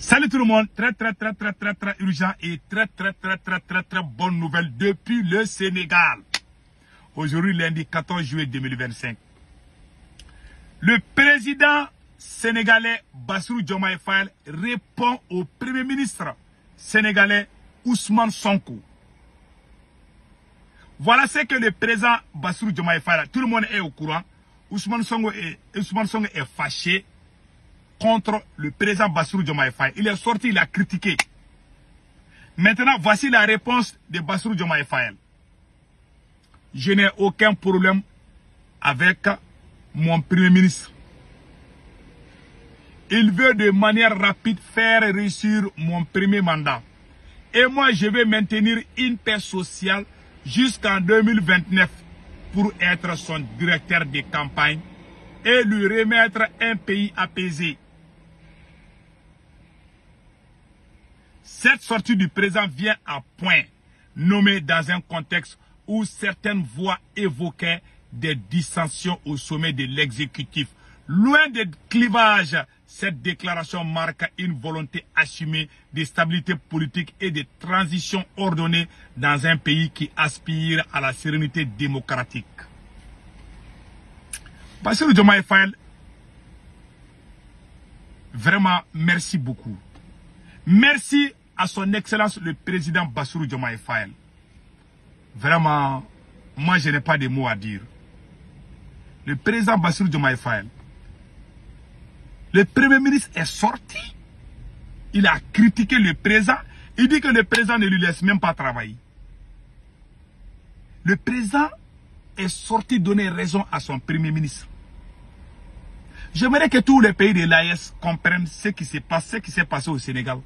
Salut tout le monde, très urgent et très bonne nouvelle depuis le Sénégal. Aujourd'hui, lundi 14 juillet 2025. Le président sénégalais Bassirou Diomaye Faye répond au premier ministre sénégalais Ousmane Sonko. Voilà ce que le président Bassirou Diomaye Faye, tout le monde est au courant. Ousmane Sonko est fâché contre le président Bassirou Diomaye Faye. Il est sorti, il a critiqué. Maintenant, voici la réponse de Bassirou Diomaye Faye. Je n'ai aucun problème avec mon premier ministre. Il veut de manière rapide faire réussir mon premier mandat. Et moi, je vais maintenir une paix sociale jusqu'en 2029 pour être son directeur de campagne et lui remettre un pays apaisé. Cette sortie du président vient à point, nommée dans un contexte où certaines voix évoquaient des dissensions au sommet de l'exécutif. Loin des clivages, cette déclaration marque une volonté assumée de stabilité politique et de transition ordonnée dans un pays qui aspire à la sérénité démocratique. Bassirou Diomaye Faye, vraiment merci beaucoup. Merci à son excellence le président Bassirou Diomaye Faye. Vraiment, moi je n'ai pas de mots à dire. Le président Bassirou Diomaye Faye, le premier ministre est sorti. Il a critiqué le président. Il dit que le président ne lui laisse même pas travailler. Le président est sorti donner raison à son premier ministre. J'aimerais que tous les pays de l'AES comprennent ce qui s'est passé au Sénégal.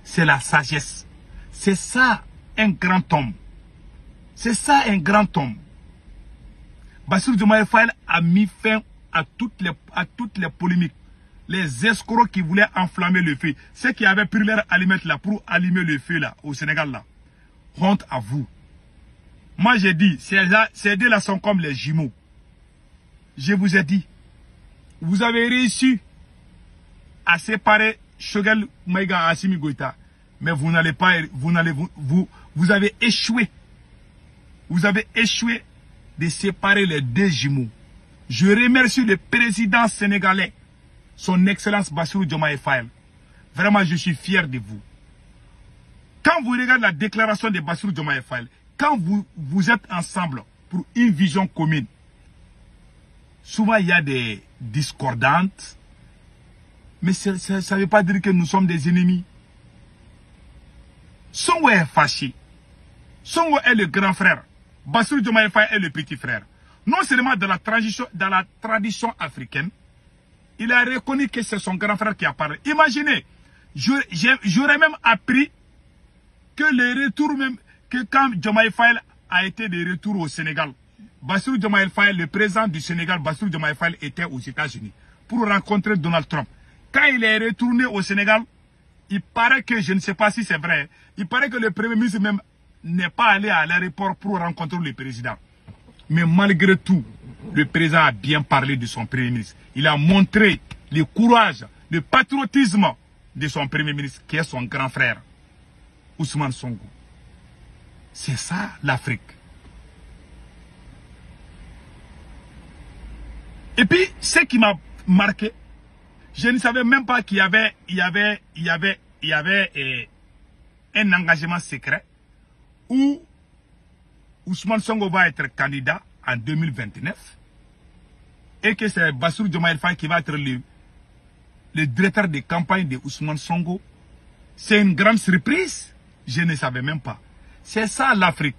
C'est la sagesse. C'est ça un grand homme. C'est ça un grand homme. Bassirou Diomaye Faye a mis fin à toutes les polémiques. Les escrocs qui voulaient enflammer le feu. Ceux qui avaient pris leur allumette là pour allumer le feu là au Sénégal là. Honte à vous. Moi j'ai dit, ces deux là sont comme les jumeaux. Je vous ai dit. Vous avez réussi à séparer Choguel Maïga et Assimi Goïta. Mais vous n'allez pas, vous avez échoué. Vous avez échoué de séparer les deux jumeaux. Je remercie le président sénégalais, son excellence Bassirou Diomaye Faye. Vraiment, je suis fier de vous. Quand vous regardez la déclaration de Bassirou Diomaye Faye, quand vous êtes ensemble pour une vision commune, souvent il y a des discordantes, mais ça ne veut pas dire que nous sommes des ennemis. Sonko est fâché. Sonko est le grand frère. Bassirou Diomaye Faye est le petit frère. Non seulement dans la tradition africaine, il a reconnu que c'est son grand frère qui a parlé. Imaginez, j'aurais même appris que les retours, même que quand Diomaye Faye a été de retour au Sénégal, Bassirou Diomaye Faye, le président du Sénégal, Bassirou Diomaye Faye était aux États-Unis pour rencontrer Donald Trump. Quand il est retourné au Sénégal, il paraît que, je ne sais pas si c'est vrai, il paraît que le premier ministre même n'est pas allé à l'aéroport pour rencontrer le président. Mais malgré tout, le président a bien parlé de son premier ministre. Il a montré le courage, le patriotisme de son premier ministre, qui est son grand frère, Ousmane Sonko. C'est ça l'Afrique. Et puis, ce qui m'a marqué, je ne savais même pas qu'il y avait un engagement secret où Ousmane Sonko va être candidat en 2029 et que c'est Bassirou Diomaye Faye qui va être le directeur de campagne de Ousmane Sonko. C'est une grande surprise. Je ne savais même pas. C'est ça l'Afrique.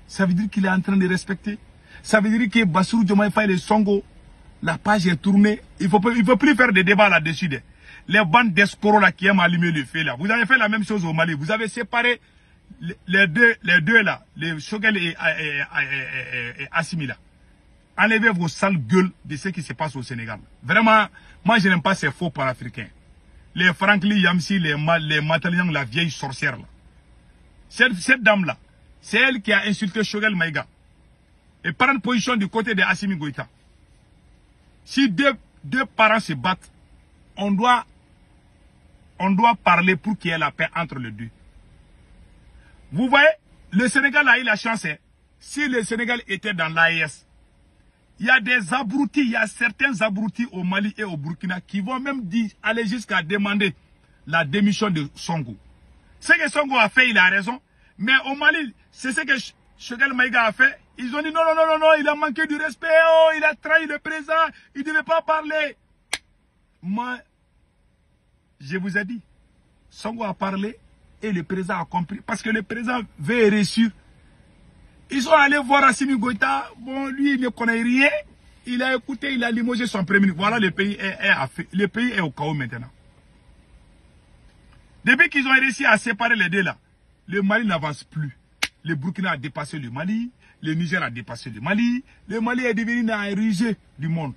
Ça veut dire qu'il est en train de respecter. Ça veut dire que Bassirou Diomaye Faye et Sonko, la page est tournée. Il ne faut plus faire des débats là-dessus. Les bandes d'escrocs là qui aiment allumer le feu là. Vous avez fait la même chose au Mali. Vous avez séparé les deux là, les Choguel et Assimi là. Enlevez vos sales gueules de ce qui se passe au Sénégal. Vraiment, moi je n'aime pas ces faux panafricains. Les Franklin Yamsi, les Matalian, la vieille sorcière là. Cette dame là, c'est elle qui a insulté Choguel Maïga. Et prendre position du côté de Assimi Goïta. Si deux parents se battent, on doit parler pour qu'il y ait la paix entre les deux. Vous voyez, le Sénégal a eu la chance. Hein. Si le Sénégal était dans l'AES, il y a des abrutis, il y a certains abrutis au Mali et au Burkina qui vont même aller jusqu'à demander la démission de Sonko. Ce que Sonko a fait, il a raison. Mais au Mali, c'est ce que Choguel Maïga a fait. Ils ont dit non, il a manqué du respect, oh, il a trahi le président, il ne devait pas parler. Moi, je vous ai dit, Sonko a parlé et le président a compris. Parce que le président veut réussir. Ils sont allés voir Assimi Goïta. Bon, lui, il ne connaît rien. Il a écouté, il a limogé son premier ministre. Voilà, le pays est au chaos maintenant. Depuis qu'ils ont réussi à séparer les deux là, le Mali n'avance plus. Le Burkina a dépassé le Mali. Le Niger a dépassé le Mali. Le Mali est devenu un rusé du monde.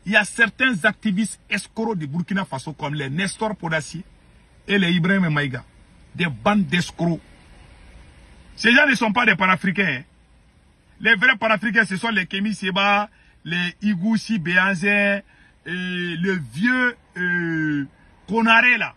Il y a certains activistes escrocs du Burkina Faso comme les Nestor Podassi et les Ibrahim Maïga. Des bandes d'escrocs. Ces gens ne sont pas des panafricains. Hein. Les vrais panafricains, ce sont les Kémy Seba, les Igoussi Béanzin, le vieux Konaré là.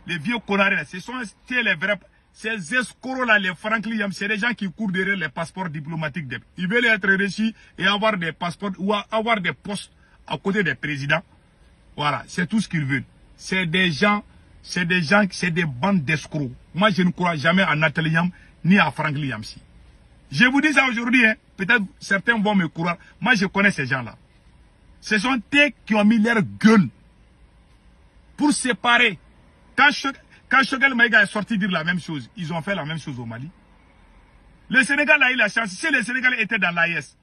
Les vieux Konaré là. Ce sont les vrais. Ces escrocs là, les Franklin Yam, c'est des gens qui courent derrière les passeports diplomatiques. Ils veulent être riches et avoir des passeports ou avoir des postes à côté des présidents. Voilà, c'est tout ce qu'ils veulent. C'est des bandes d'escrocs. Moi, je ne crois jamais à Nathalie Yam ni à Franklin Yamsi. Je vous dis ça aujourd'hui, hein. Peut-être certains vont me croire. Moi, je connais ces gens-là. Ce sont eux qui ont mis leur gueule pour séparer. Quand Choguel Maïga est sorti dire la même chose, ils ont fait la même chose au Mali. Le Sénégal a eu la chance. Si le Sénégal était dans l'AES,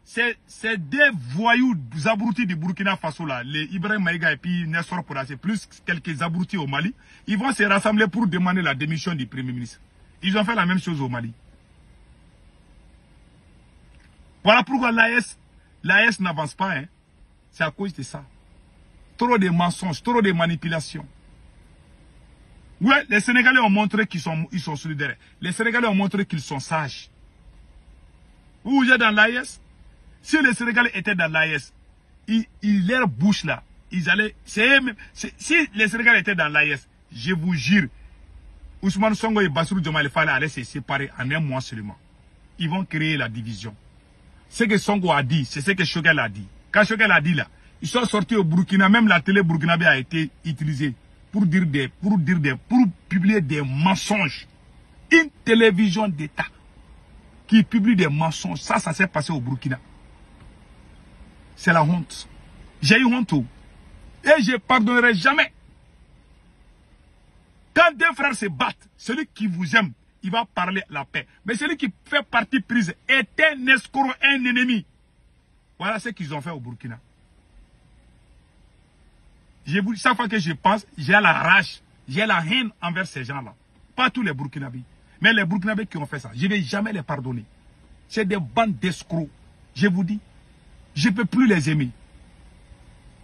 c'est des voyous abrutis du Burkina Faso là, les Ibrahim Maïga et puis Nestor Podassi, plus quelques abrutis au Mali, ils vont se rassembler pour demander la démission du Premier ministre. Ils ont fait la même chose au Mali. Voilà pourquoi l'AES n'avance pas. Hein. C'est à cause de ça. Trop de mensonges, trop de manipulations. Ouais, les Sénégalais ont montré qu'ils sont solidaires. Les Sénégalais ont montré qu'ils sont sages. Vous êtes dans l'AES. Si les Sénégalais étaient dans l'AES, leur bouche là, ils allaient... si les Sénégalais étaient dans l'AES, je vous jure, Ousmane Sonko et Bassirou Diomaye Faye allaient se séparer en un mois seulement. Ils vont créer la division. Ce que Sonko a dit, c'est ce que Choguel a dit. Quand Choguel a dit là, ils sont sortis au Burkina, même la télé burkinabé a été utilisée pour publier des mensonges. Une télévision d'État qui publie des mensonges, ça s'est passé au Burkina. C'est la honte. J'ai eu honte. Et je ne pardonnerai jamais. Quand deux frères se battent, celui qui vous aime, il va parler la paix. Mais celui qui fait partie prise est un escroc, un ennemi. Voilà ce qu'ils ont fait au Burkina. Chaque fois que je pense, j'ai la rage, j'ai la haine envers ces gens-là. Pas tous les Burkinabés. Mais les Burkinabés qui ont fait ça, je ne vais jamais les pardonner. C'est des bandes d'escrocs. Je vous dis, je ne peux plus les aimer.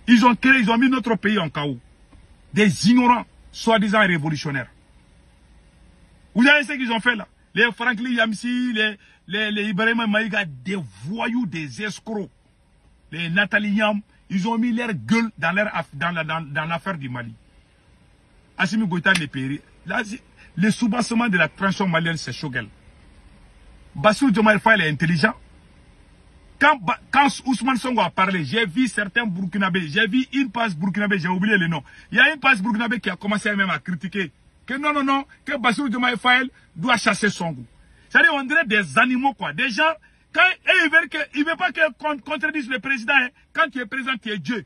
Ils ont mis notre pays en chaos. Des ignorants, soi-disant révolutionnaires. Vous savez ce qu'ils ont fait là? Les Franklin Yamsi, les Ibrahim Maïga, des voyous, des escrocs. Les Nathalie Yam, ils ont mis leur gueule dans l'affaire du Mali. Assimi Goïta n'est péri. Là, le soubassement de la transition malienne, c'est Choguel. Bassirou Diomaye Faye est intelligent. Quand Ousmane Sonko a parlé, j'ai vu certains Burkinabés, j'ai vu une passe Burkinabé, j'ai oublié le nom. Il y a une passe Burkinabé qui a commencé même à critiquer que non, que Bassirou Diomaye Faye doit chasser Sonko. C'est-à-dire, on dirait des animaux, quoi. Des gens, quand ils ne veulent pas qu'on contredise le président, hein. Quand tu es président, tu es Dieu.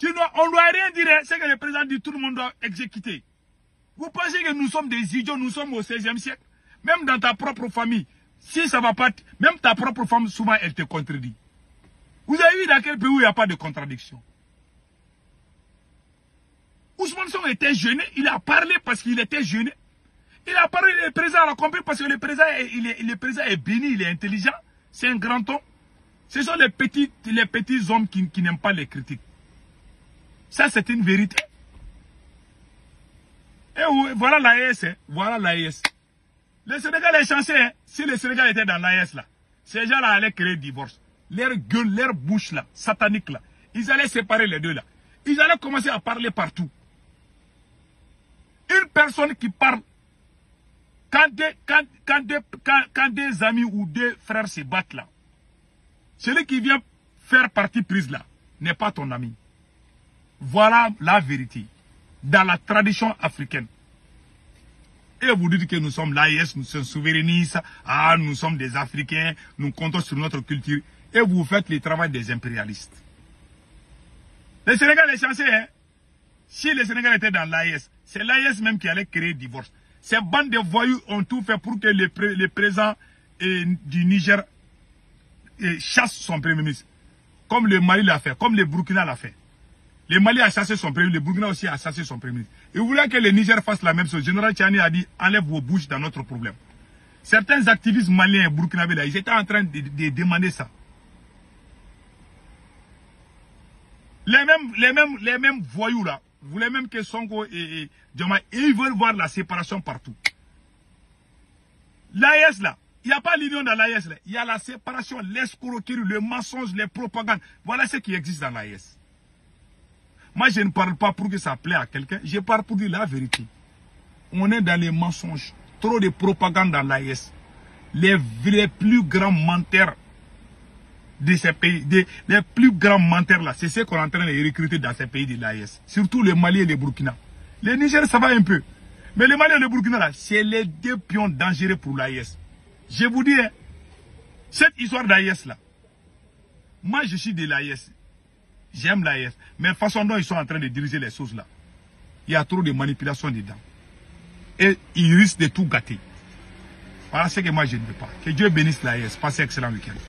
On ne doit rien dire, hein. C'est que le président dit tout le monde doit exécuter. Vous pensez que nous sommes des idiots, nous sommes au 16e siècle? Même dans ta propre famille, si ça ne va pas, même ta propre femme, souvent, elle te contredit. Vous avez vu dans quel pays où il n'y a pas de contradiction? Ousmane Sonko était gêné, il a parlé parce qu'il était gêné. Il a parlé, le président a compris parce que le président est béni, il est intelligent, c'est un grand homme. Ce sont les petits hommes qui n'aiment pas les critiques. Ça, c'est une vérité. Et voilà l'AES, hein. Voilà l'AES. Le Sénégal est chanceux, hein. Si le Sénégal était dans l'AES là, ces gens-là allaient créer divorce. Leur gueule, leur bouche là, satanique là, Ils allaient séparer les deux là. Ils allaient commencer à parler partout. Une personne qui parle, quand des amis ou deux frères se battent là, celui qui vient faire partie prise là n'est pas ton ami. Voilà la vérité. Dans la tradition africaine. Et vous dites que nous sommes l'AIS, nous sommes souverainistes, nous sommes des Africains, nous comptons sur notre culture. Et vous faites le travail des impérialistes. Le Sénégal est chanceux, hein. Si le Sénégal était dans l'AIS, c'est l'AIS même qui allait créer le divorce. Ces bandes de voyous ont tout fait pour que le président du Niger chasse son premier ministre. Comme le Mali l'a fait, comme le Burkina l'a fait. Le Mali a chassé son premier ministre, le Burkina aussi a chassé son premier ministre. Et vous voulez que le Niger fasse la même chose. Le général Tchani a dit, enlève vos bouches dans notre problème. Certains activistes maliens et burkinabés là, ils étaient en train de demander ça. Les mêmes voyous là, vous voulez même que Sonko et Diomaye, ils veulent voir la séparation partout. L'AES là, il n'y a pas l'union dans l'AES là, il y a la séparation, l'escroquerie, le mensonge, les propagandes. Voilà ce qui existe dans l'AES. Moi je ne parle pas pour que ça plaît à quelqu'un, je parle pour dire la vérité. On est dans les mensonges, trop de propagande dans l'AES. Les plus grands menteurs de ces pays, les plus grands menteurs là, c'est ceux qu'on est en train de recruter dans ces pays de l'AES. Surtout le Mali et le Burkina. Le Niger, ça va un peu. Mais le Mali et le Burkina là, c'est les deux pions dangereux pour l'AES. Je vous dis, hein, cette histoire d'AES là, moi je suis de l'AES. J'aime l'AES. Mais la façon dont ils sont en train de diriger les choses là, il y a trop de manipulation dedans. Et ils risquent de tout gâter. Voilà ce que moi je ne veux pas. Que Dieu bénisse l'AES. Passez un excellent week-end.